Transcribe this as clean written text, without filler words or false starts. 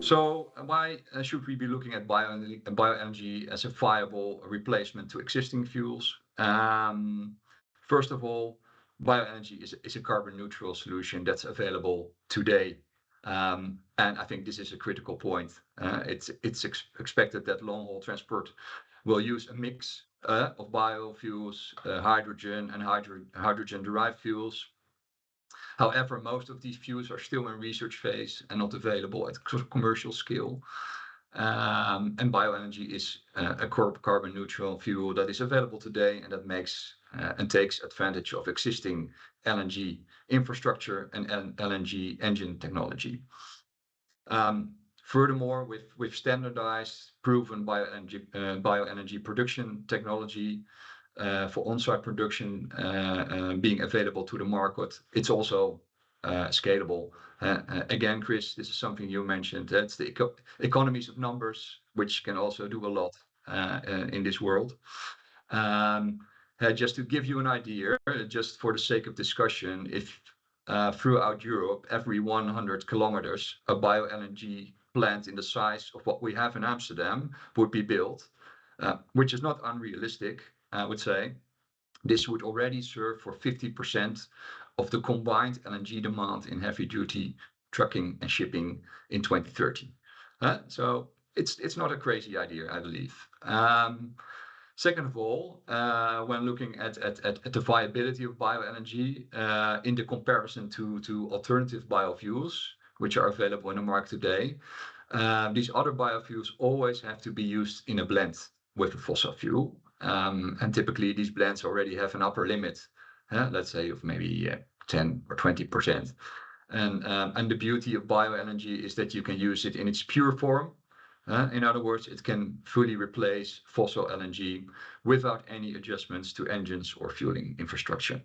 So why should we be looking at bio-LNG as a viable replacement to existing fuels? First of all, bio-LNG is a carbon neutral solution that's available today. And I think this is a critical point. It's expected that long-haul transport will use a mix of biofuels, hydrogen and hydrogen-derived fuels. However, most of these fuels are still in research phase and not available at commercial scale. And bio-LNG is a carbon neutral fuel that is available today and that makes and takes advantage of existing LNG infrastructure and LNG engine technology. Furthermore, with standardized, proven bio-LNG production technology for on-site production being available to the market, it's also scalable. Again, Chris, this is something you mentioned. That's the economies of numbers, which can also do a lot in this world. Just to give you an idea, just for the sake of discussion, if throughout Europe, every 100 kilometers, a bio-LNG plant in the size of what we have in Amsterdam would be built, which is not unrealistic, I would say. This would already serve for 50% of the combined LNG demand in heavy-duty trucking and shipping in 2030. So it's not a crazy idea, I believe. Second of all, when looking at the viability of bio-LNG in the comparison to alternative biofuels, which are available in the market today, these other biofuels always have to be used in a blend with a fossil fuel. And typically these blends already have an upper limit, let's say of maybe 10 or 20%. And the beauty of bio-LNG is that you can use it in its pure form. In other words, it can fully replace fossil LNG without any adjustments to engines or fueling infrastructure.